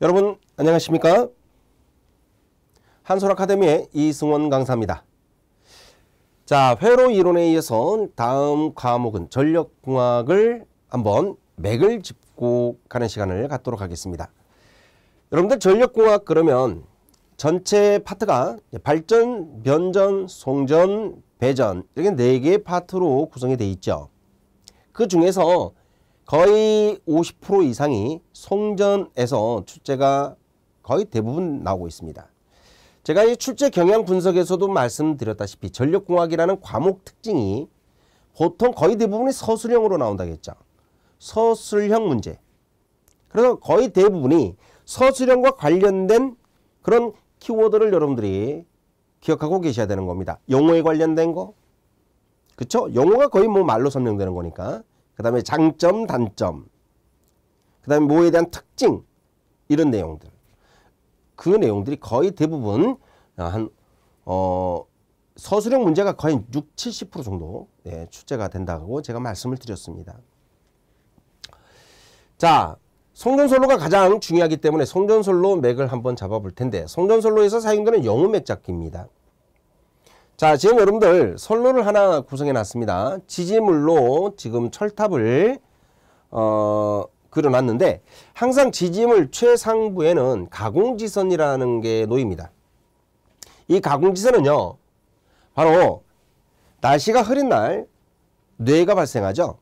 여러분 안녕하십니까? 한솔 아카데미의 이승원 강사입니다. 자, 회로 이론에 의해서 다음 과목은 전력공학을 한번 맥을 짚고 가는 시간을 갖도록 하겠습니다. 여러분들 전력공학 그러면 전체 파트가 발전, 변전, 송전, 배전 이렇게 4개의 파트로 구성이 되어 있죠. 그 중에서 거의 50% 이상이 송전에서 출제가 거의 대부분 나오고 있습니다. 제가 이 출제 경향 분석에서도 말씀드렸다시피 전력공학이라는 과목 특징이 보통 거의 대부분이 서술형으로 나온다고 했죠. 서술형 문제. 그래서 거의 대부분이 서술형과 관련된 그런 키워드를 여러분들이 기억하고 계셔야 되는 겁니다. 용어에 관련된 거. 그쵸? 용어가 거의 뭐 말로 설명되는 거니까. 그 다음에 장점, 단점. 그 다음에 뭐에 대한 특징. 이런 내용들. 그 내용들이 거의 대부분 서술형 문제가 거의 60~70% 정도 출제가 된다고 제가 말씀을 드렸습니다. 자, 송전솔로가 가장 중요하기 때문에 송전솔로 맥을 한번 잡아볼 텐데 송전솔로에서 사용되는 영어 맥 잡기입니다. 자, 지금 여러분들 솔로를 하나 구성해 놨습니다. 지지물로 지금 철탑을 그려놨는데 항상 지지물 최상부에는 가공지선이라는 게 놓입니다. 이 가공지선은요, 바로 날씨가 흐린 날 뇌가 발생하죠.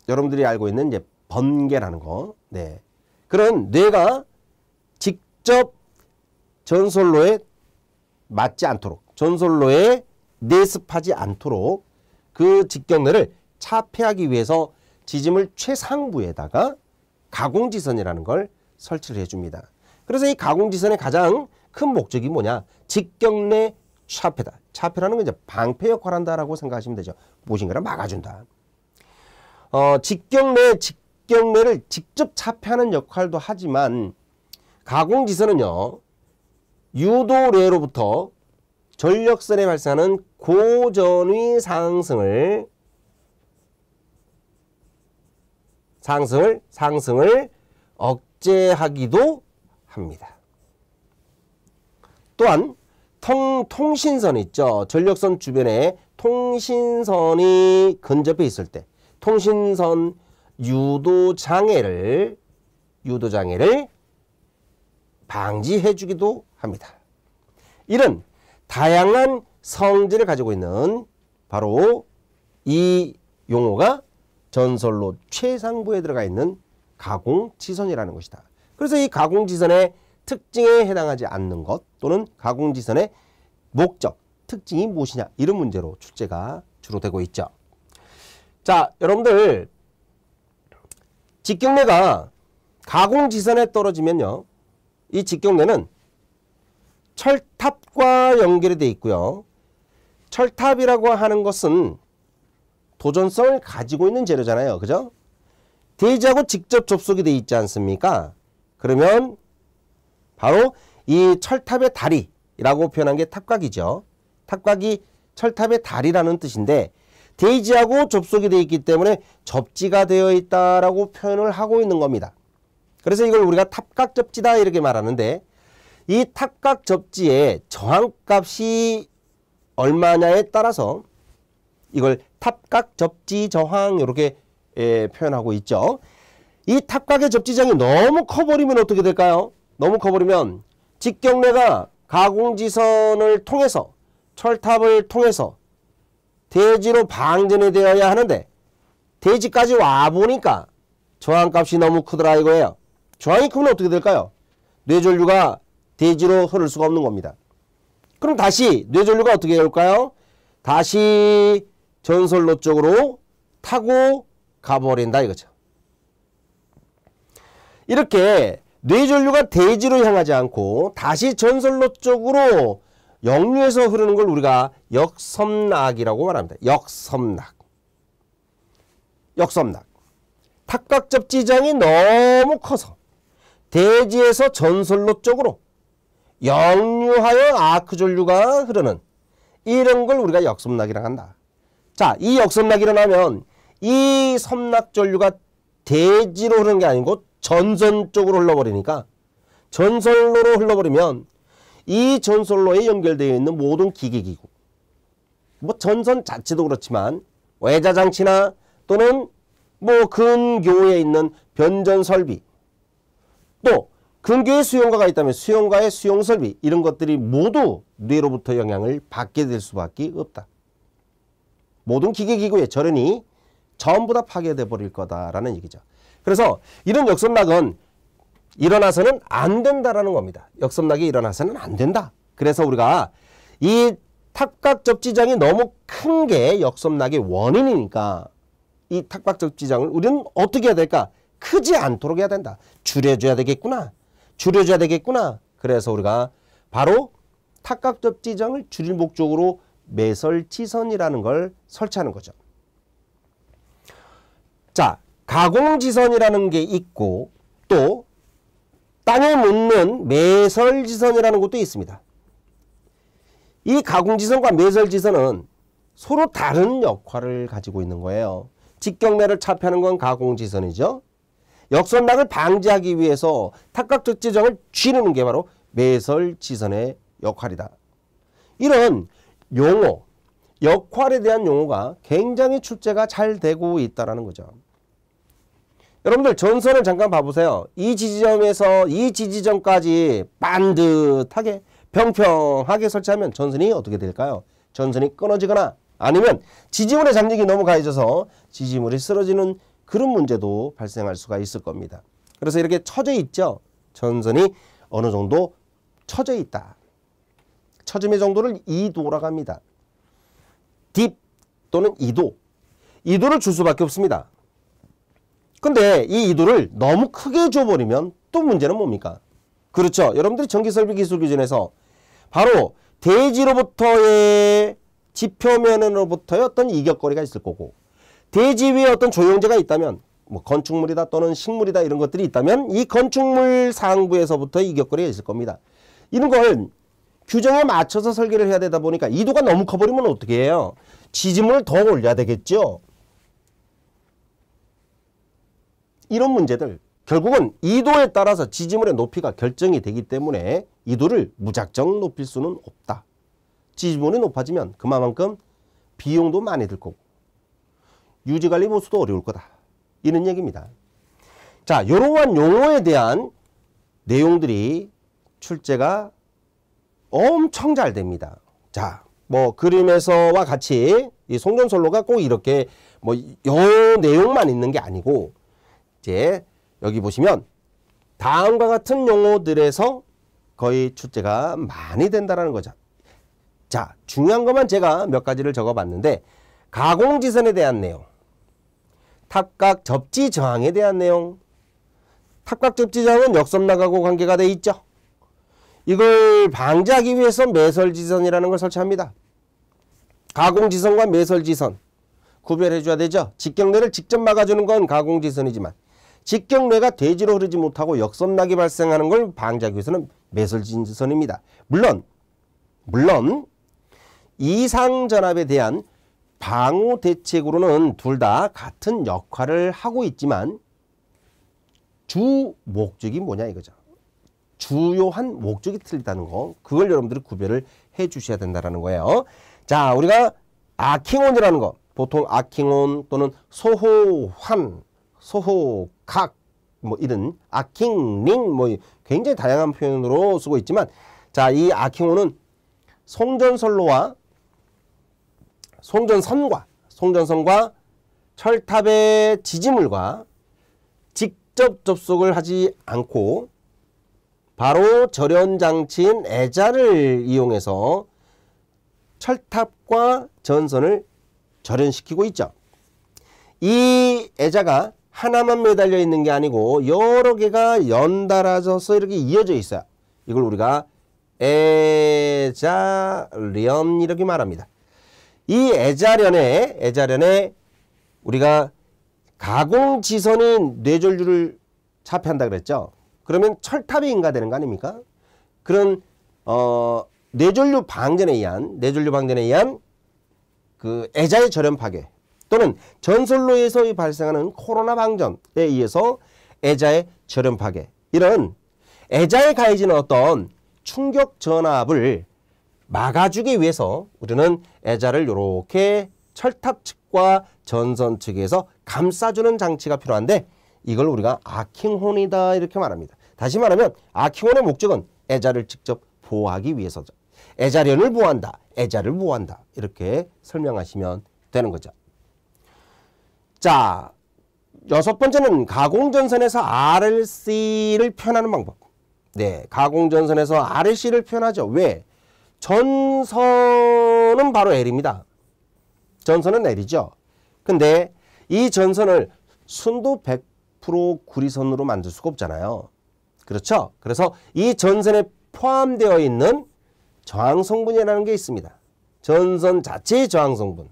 여러분들이 알고 있는 이제 번개라는 거. 네. 그런 뇌가 직접 전솔로에 맞지 않도록, 전솔로에 내습하지 않도록 그 직경뇌를 차폐하기 위해서 지지물 최상부에다가 가공지선이라는 걸 설치를 해줍니다. 그래서 이 가공지선의 가장 큰 목적이 뭐냐? 직경뇌 차폐다. 차폐라는 건 이제 방패 역할을 한다라고 생각하시면 되죠. 무엇인가를 막아준다. 직경뇌를 직접 차폐하는 역할도 하지만 가공지선은요, 유도례로부터 전력선에 발생하는 고전위 상승을 억제하기도 합니다. 또한 통신선 있죠. 전력선 주변에 통신선이 근접해 있을 때 통신선 유도장애를 방지해 주기도 합니다. 이런 다양한 성질을 가지고 있는 바로 이 용어가 전솔로 최상부에 들어가 있는 가공지선이라는 것이다. 그래서 이 가공지선의 특징에 해당하지 않는 것 또는 가공지선의 목적, 특징이 무엇이냐 이런 문제로 출제가 주로 되고 있죠. 자, 여러분들 직경뇌가 가공지선에 떨어지면요, 이 직경뇌는 철탑과 연결이 되어 있고요. 철탑이라고 하는 것은 도전성을 가지고 있는 재료잖아요. 그죠? 대지하고 직접 접속이 되어 있지 않습니까? 그러면 바로 이 철탑의 다리라고 표현한 게 탑각이죠. 탑각이 철탑의 다리라는 뜻인데 대지하고 접속이 되어 있기 때문에 접지가 되어 있다라고 표현을 하고 있는 겁니다. 그래서 이걸 우리가 탑각 접지다 이렇게 말하는데 이 탑각 접지의 저항값이 얼마냐에 따라서 이걸 탑각 접지 저항 이렇게 표현하고 있죠. 이 탑각의 접지장이 너무 커버리면 어떻게 될까요? 너무 커버리면 직경뇌가 가공지선을 통해서 철탑을 통해서 대지로 방전이 되어야 하는데 대지까지 와보니까 저항값이 너무 크더라 이거예요. 저항이 크면 어떻게 될까요? 뇌전류가 대지로 흐를 수가 없는 겁니다. 그럼 다시 뇌전류가 어떻게 될까요? 다시 전솔로 쪽으로 타고 가버린다 이거죠. 이렇게 뇌전류가 대지로 향하지 않고 다시 전솔로 쪽으로 역류해서 흐르는 걸 우리가 역섬락이라고 말합니다. 역섬락. 탑각접지장이 너무 커서 대지에서 전솔로 쪽으로 역류하여 아크전류가 흐르는 이런 걸 우리가 역섬락이라고 한다. 자, 이 역섬락이 일어나면 이 섬락전류가 대지로 흐르는 게 아니고 전선 쪽으로 흘러버리니까, 전선로로 흘러버리면 이 전선로에 연결되어 있는 모든 기계기구, 뭐 전선 자체도 그렇지만 외자장치나 또는 뭐 근교에 있는 변전 설비, 또 근교에 수용가가 있다면 수용가의 수용 설비, 이런 것들이 모두 뇌로부터 영향을 받게 될 수밖에 없다. 모든 기계기구의 절연이 전부 다 파괴돼 버릴 거다라는 얘기죠. 그래서 이런 역섬락은 일어나서는 안 된다라는 겁니다. 역섬락이 일어나서는 안 된다. 그래서 우리가 이 탁박접지장이 너무 큰 게 역섬락의 원인이니까 이 탁박접지장을 우리는 어떻게 해야 될까? 크지 않도록 해야 된다. 줄여줘야 되겠구나. 줄여줘야 되겠구나. 그래서 우리가 바로 탁박접지장을 줄일 목적으로 매설지선이라는 걸 설치하는 거죠. 자, 가공지선이라는 게 있고 또 땅에 묻는 매설지선이라는 것도 있습니다. 이 가공지선과 매설지선은 서로 다른 역할을 가지고 있는 거예요. 직경매를 차폐하는 건 가공지선이죠. 역섬락을 방지하기 위해서 탁박접지장을 줄이는 게 바로 매설지선의 역할이다. 이런 용어, 역할에 대한 용어가 굉장히 출제가 잘 되고 있다는 거죠. 여러분들 전선을 잠깐 봐보세요. 이 지지점에서 이 지지점까지 반듯하게 평평하게 설치하면 전선이 어떻게 될까요? 전선이 끊어지거나 아니면 지지물의 장력이 너무 가해져서 지지물이 쓰러지는 그런 문제도 발생할 수가 있을 겁니다. 그래서 이렇게 처져 있죠. 전선이 어느 정도 처져 있다. 처짐의 정도를 2도라고 합니다. 딥 또는 2도. 2도를 줄 수밖에 없습니다. 근데 이 2도를 너무 크게 줘버리면 또 문제는 뭡니까? 그렇죠. 여러분들이 전기설비기술기준에서 바로 대지로부터의 지표면으로부터의 어떤 이격거리가 있을 거고, 대지 위에 어떤 조형제가 있다면, 뭐 건축물이다 또는 식물이다 이런 것들이 있다면 이 건축물 상부에서부터 이격거리가 있을 겁니다. 이런 걸 규정에 맞춰서 설계를 해야 되다 보니까 2도가 너무 커버리면 어떻게 해요? 지지물을 더 올려야 되겠죠. 이런 문제들, 결국은 2도에 따라서 지지물의 높이가 결정이 되기 때문에 2도를 무작정 높일 수는 없다. 지지물이 높아지면 그만큼 비용도 많이 들 거고 유지관리 보수도 어려울 거다. 이런 얘기입니다. 자, 이러한 용어에 대한 내용들이 출제가 엄청 잘 됩니다. 자, 뭐 그림에서와 같이 이 송전선로가 꼭 이렇게 뭐 요 내용만 있는 게 아니고, 이제 여기 보시면 다음과 같은 용어들에서 거의 출제가 많이 된다는 거죠. 자, 중요한 것만 제가 몇 가지를 적어봤는데, 가공지선에 대한 내용, 탁각 접지 저항에 대한 내용. 탁각 접지 저항은 역섬락하고 관계가 돼 있죠. 이걸 방지하기 위해서 매설지선이라는 걸 설치합니다. 가공지선과 매설지선 구별해 줘야 되죠. 직경례를 직접 막아주는 건 가공지선이지만 직경례가 대지로 흐르지 못하고 역섬락이 발생하는 걸 방지하기 위해서는 매설지선입니다. 물론 이상전압에 대한 방호 대책으로는 둘 다 같은 역할을 하고 있지만 주 목적이 뭐냐 이거죠. 주요한 목적이 틀리다는 거, 그걸 여러분들이 구별을 해 주셔야 된다는 거예요. 자, 우리가 아킹온이라는 거, 보통 아킹온 또는 소호환, 소호각 뭐 이런 아킹링 뭐 굉장히 다양한 표현으로 쓰고 있지만, 자, 이 아킹온은 송전선과 철탑의 지지물과 직접 접속을 하지 않고 바로 절연장치인 애자를 이용해서 철탑과 전선을 절연시키고 있죠. 이 애자가 하나만 매달려 있는 게 아니고 여러 개가 연달아져서 이렇게 이어져 있어요. 이걸 우리가 애자련 이렇게 말합니다. 이 애자련에 우리가 가공지선인 뇌전류를 차폐한다 그랬죠. 그러면 철탑이 인가되는 거 아닙니까? 그런 뇌전류 방전에 의한 그 애자의 절연 파괴 또는 전선로에서 발생하는 코로나 방전에 의해서 애자의 절연 파괴, 이런 애자에 가해지는 어떤 충격 전압을 막아주기 위해서 우리는 애자를 이렇게 철탑 측과 전선 측에서 감싸주는 장치가 필요한데, 이걸 우리가 아킹혼이다 이렇게 말합니다. 다시 말하면 아킹혼의 목적은 애자를 직접 보호하기 위해서죠. 애자련을 보호한다, 애자를 보호한다, 이렇게 설명하시면 되는 거죠. 자, 6번째는 가공전선에서 RLC를 표현하는 방법. 네, 가공전선에서 RLC를 표현하죠. 왜? 전선은 바로 L입니다. 전선은 L이죠. 근데 이 전선을 순도 100% 구리선으로 만들 수가 없잖아요. 그렇죠? 그래서 이 전선에 포함되어 있는 저항성분이라는 게 있습니다. 전선 자체의 저항성분.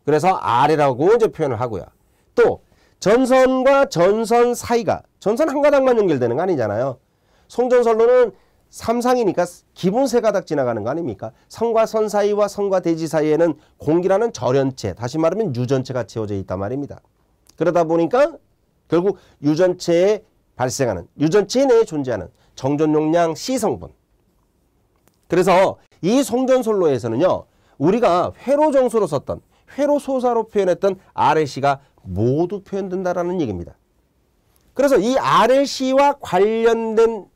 그래서 R이라고 이제 표현을 하고요. 또 전선과 전선 사이가, 전선 한 가닥만 연결되는 거 아니잖아요. 송전선로는 3상이니까 기본 3가닥 지나가는 거 아닙니까? 선과 선 사이와 선과 대지 사이에는 공기라는 절연체, 다시 말하면 유전체가 채워져 있단 말입니다. 그러다 보니까 결국 유전체에 발생하는, 유전체 내에 존재하는 정전 용량 C성분. 그래서 이 송전선로에서는요, 우리가 회로 정수로 썼던, 회로 소사로 표현했던 RLC가 모두 표현된다라는 얘기입니다. 그래서 이 RLC와 관련된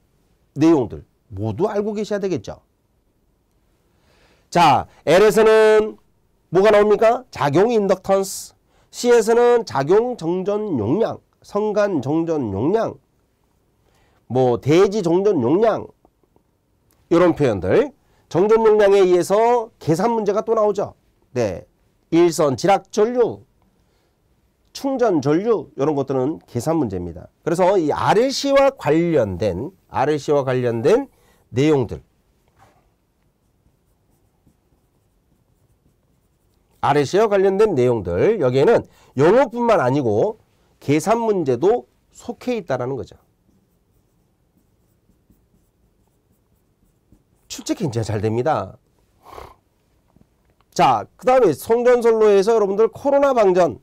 내용들 모두 알고 계셔야 되겠죠. 자, L에서는 뭐가 나옵니까? 작용 인덕턴스. C에서는 작용 정전 용량, 성간 정전 용량, 뭐 대지 정전 용량, 이런 표현들. 정전 용량에 의해서 계산 문제가 또 나오죠. 네, 일선 지락 전류, 충전 전류, 이런 것들은 계산 문제입니다. 그래서 이 RLC와 관련된 내용들, RLC와 관련된 내용들, 여기에는 영어뿐만 아니고 계산 문제도 속해 있다는 거죠. 출제 굉장히 잘 됩니다. 자, 그 다음에 송전선로에서 여러분들 코로나 방전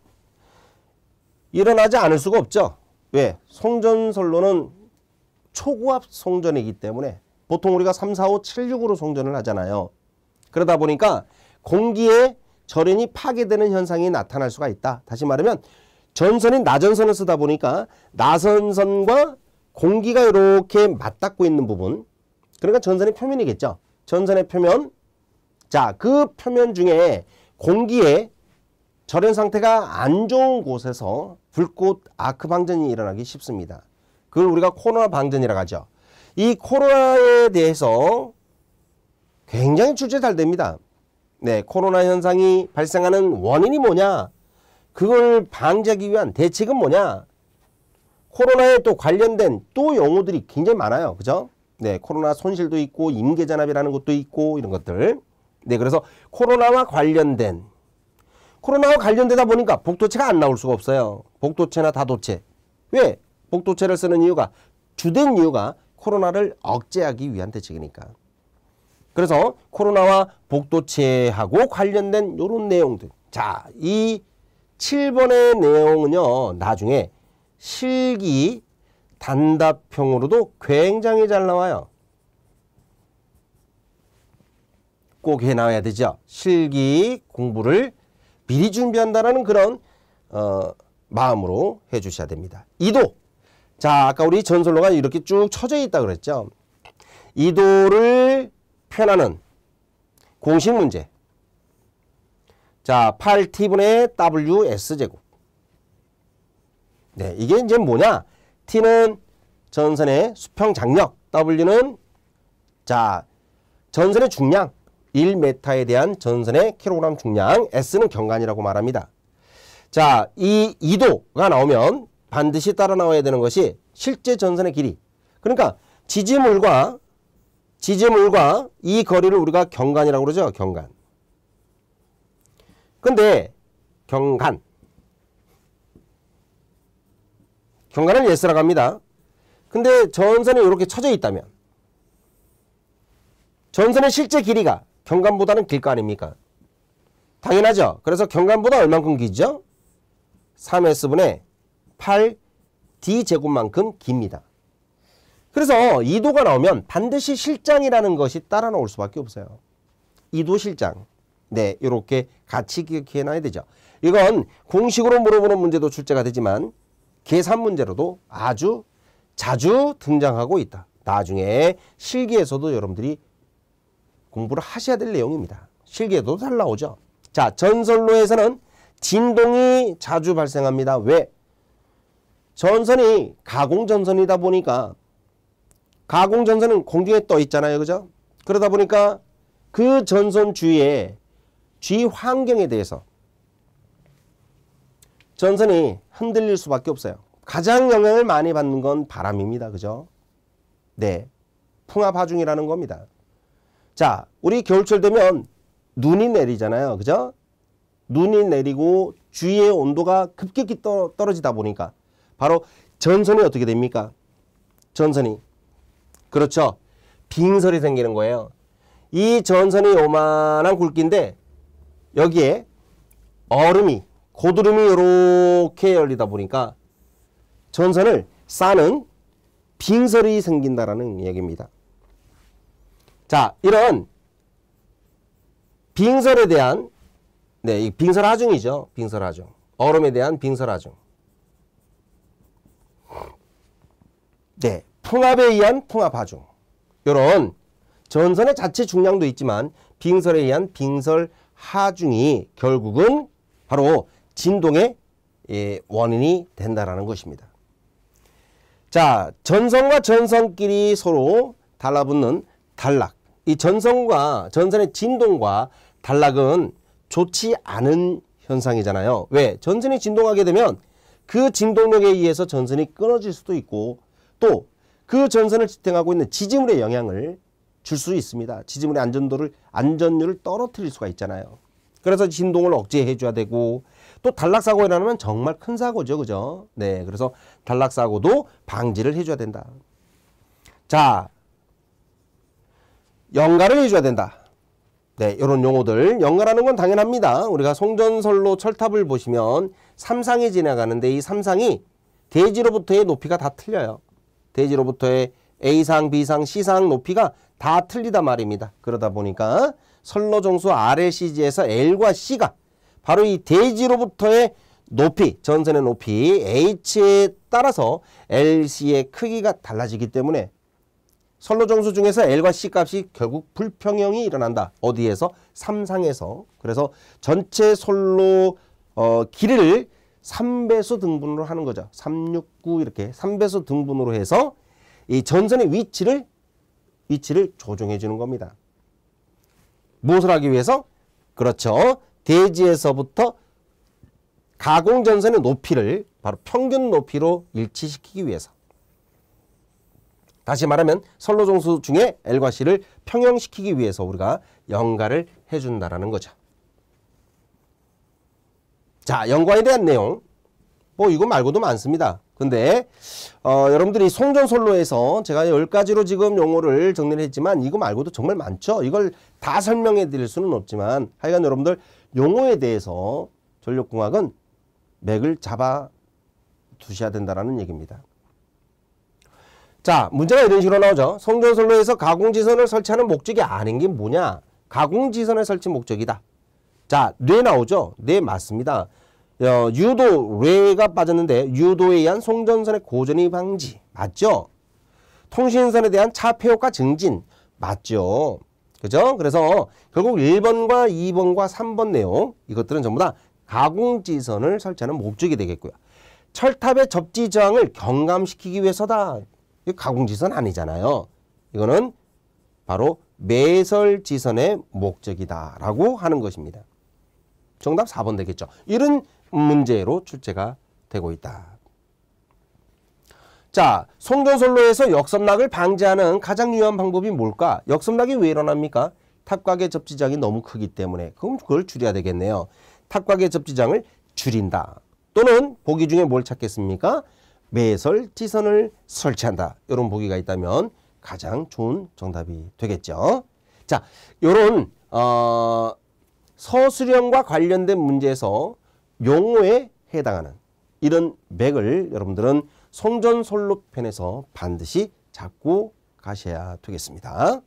일어나지 않을 수가 없죠. 왜? 송전선로는 초고압 송전이기 때문에 보통 우리가 3, 4, 5, 7, 6으로 송전을 하잖아요. 그러다 보니까 공기의 절연이 파괴되는 현상이 나타날 수가 있다. 다시 말하면 전선이 나전선을 쓰다 보니까 나선선과 공기가 이렇게 맞닿고 있는 부분, 그러니까 전선의 표면이겠죠. 전선의 표면. 자, 그 표면 중에 공기의 절연 상태가 안 좋은 곳에서 불꽃 아크 방전이 일어나기 쉽습니다. 그걸 우리가 코로나 방전이라고 하죠. 이 코로나에 대해서 굉장히 출제 잘 됩니다. 네, 코로나 현상이 발생하는 원인이 뭐냐? 그걸 방지하기 위한 대책은 뭐냐? 코로나에 또 관련된 또 용어들이 굉장히 많아요. 그죠? 네, 코로나 손실도 있고 임계전압이라는 것도 있고 이런 것들. 네, 그래서 코로나와 관련되다 보니까 복도체가 안 나올 수가 없어요. 복도체나 다도체. 왜? 복도체를 쓰는 이유가, 주된 이유가 코로나를 억제하기 위한 대책이니까. 그래서 코로나와 복도체하고 관련된 이런 내용들. 자, 이 7번의 내용은요, 나중에 실기 단답형으로도 굉장히 잘 나와요. 꼭 해놔야 되죠. 실기 공부를 미리 준비한다는 그런 마음으로 해주셔야 됩니다. 이도. 자, 아까 우리 전선로가 이렇게 쭉 쳐져 있다 그랬죠. 이도를 표현하는 공식 문제. 자, 8t분의 WS제곱. 네, 이게 이제 뭐냐? T는 전선의 수평 장력, W는 자, 전선의 중량, 1m에 대한 전선의 킬로그램 중량, S는 경관이라고 말합니다. 자, 이 2도가 나오면 반드시 따라 나와야 되는 것이 실제 전선의 길이. 그러니까 지지물과 이 거리를 우리가 경관이라고 그러죠. 경관. 근데 경관을 예스라고 합니다. 근데 전선이 이렇게 쳐져 있다면 전선의 실제 길이가 경관보다는 길 거 아닙니까? 당연하죠. 그래서 경관보다 얼만큼 길죠? 3S분의 8D제곱만큼 깁니다. 그래서 2도가 나오면 반드시 실장이라는 것이 따라 나올 수밖에 없어요. 2도 실장. 네, 이렇게 같이 기억해놔야 되죠. 이건 공식으로 물어보는 문제도 출제가 되지만 계산 문제로도 아주 자주 등장하고 있다. 나중에 실기에서도 여러분들이 공부를 하셔야 될 내용입니다. 실기에도 잘 나오죠. 자, 전선로에서는 진동이 자주 발생합니다. 왜? 전선이 가공전선이다 보니까 가공전선은 공중에 떠 있잖아요. 그죠? 그러다 보니까 그 전선 주위에 주위 환경에 대해서 전선이 흔들릴 수밖에 없어요. 가장 영향을 많이 받는 건 바람입니다. 그죠? 네. 풍압하중이라는 겁니다. 자, 우리 겨울철 되면 눈이 내리잖아요. 그죠? 눈이 내리고 주위의 온도가 급격히 떨어지다 보니까 바로 전선이 어떻게 됩니까? 전선이. 그렇죠. 빙설이 생기는 거예요. 이 전선이 요만한 굵기인데 여기에 얼음이 고드름이 이렇게 열리다 보니까 전선을 싸는 빙설이 생긴다라는 얘기입니다. 자, 이런 빙설에 대한 이 빙설하중이죠. 빙설하중. 얼음에 대한 빙설하중. 네, 풍압에 의한 풍압하중. 이런 전선의 자체 중량도 있지만 빙설에 의한 빙설하중이 결국은 바로 진동의 원인이 된다라는 것입니다. 자, 전선과 전선끼리 서로 달라붙는 단락. 이 전선과 전선의 진동과 단락은 좋지 않은 현상이잖아요. 왜? 전선이 진동하게 되면 그 진동력에 의해서 전선이 끊어질 수도 있고 또 그 전선을 지탱하고 있는 지지물에 영향을 줄 수 있습니다. 지지물의 안전율을 떨어뜨릴 수가 있잖아요. 그래서 진동을 억제해 줘야 되고 또 단락사고가 일어나면 정말 큰 사고죠. 그죠? 네. 그래서 단락사고도 방지를 해줘야 된다. 자, 연가를 해줘야 된다. 네. 이런 용어들. 연가라는 건 당연합니다. 우리가 송전선로 철탑을 보시면 3상이 지나가는데 이 3상이 대지로부터의 높이가 다 틀려요. 대지로부터의 A상, B상, C상 높이가 다 틀리다 말입니다. 그러다 보니까 선로정수 RLCG에서 L과 C가 바로 이 대지로부터의 높이, 전선의 높이 H에 따라서 LC의 크기가 달라지기 때문에 선로정수 중에서 L과 C 값이 결국 불평형이 일어난다. 어디에서? 3상에서. 그래서 전체 선로 길이를 3배수 등분으로 하는 거죠. 369 이렇게 3배수 등분으로 해서 이 전선의 위치를 조정해 주는 겁니다. 무엇을 하기 위해서? 그렇죠. 대지에서부터 가공전선의 높이를 바로 평균 높이로 일치시키기 위해서. 다시 말하면 선로정수 중에 L과 C를 평형시키기 위해서 우리가 연가를 해준다라는 거죠. 자, 연가에 대한 내용. 뭐 이거 말고도 많습니다. 근데 여러분들이 송전선로에서 제가 10가지로 지금 용어를 정리를 했지만 이거 말고도 정말 많죠. 이걸 다 설명해 드릴 수는 없지만 하여간 여러분들 용어에 대해서 전력공학은 맥을 잡아 두셔야 된다는 얘기입니다. 자, 문제가 이런 식으로 나오죠. 송전선로에서 가공지선을 설치하는 목적이 아닌 게 뭐냐? 가공지선의 설치 목적이다. 자, 뇌 나오죠? 네, 맞습니다. 유도, 뇌가 빠졌는데 유도에 의한 송전선의 고전이 방지. 맞죠? 통신선에 대한 차폐효과 증진. 맞죠? 그죠? 그래서 결국 1번과 2번과 3번 내용 이것들은 전부 다 가공지선을 설치하는 목적이 되겠고요. 철탑의 접지 저항을 경감시키기 위해서다. 이거 가공지선 아니잖아요. 이거는 바로 매설지선의 목적이다 라고 하는 것입니다. 정답 4번 되겠죠. 이런 문제로 출제가 되고 있다. 자, 송전선로에서 역섬락을 방지하는 가장 유효한 방법이 뭘까? 역섬락이 왜 일어납니까? 탑각의 접지장이 너무 크기 때문에. 그럼 그걸 줄여야 되겠네요. 탑각의 접지장을 줄인다. 또는 보기 중에 뭘 찾겠습니까? 매설지선을 설치한다. 이런 보기가 있다면 가장 좋은 정답이 되겠죠. 자, 요런 서술형과 관련된 문제에서 용어에 해당하는 이런 맥을 여러분들은 송전솔록편에서 반드시 잡고 가셔야 되겠습니다.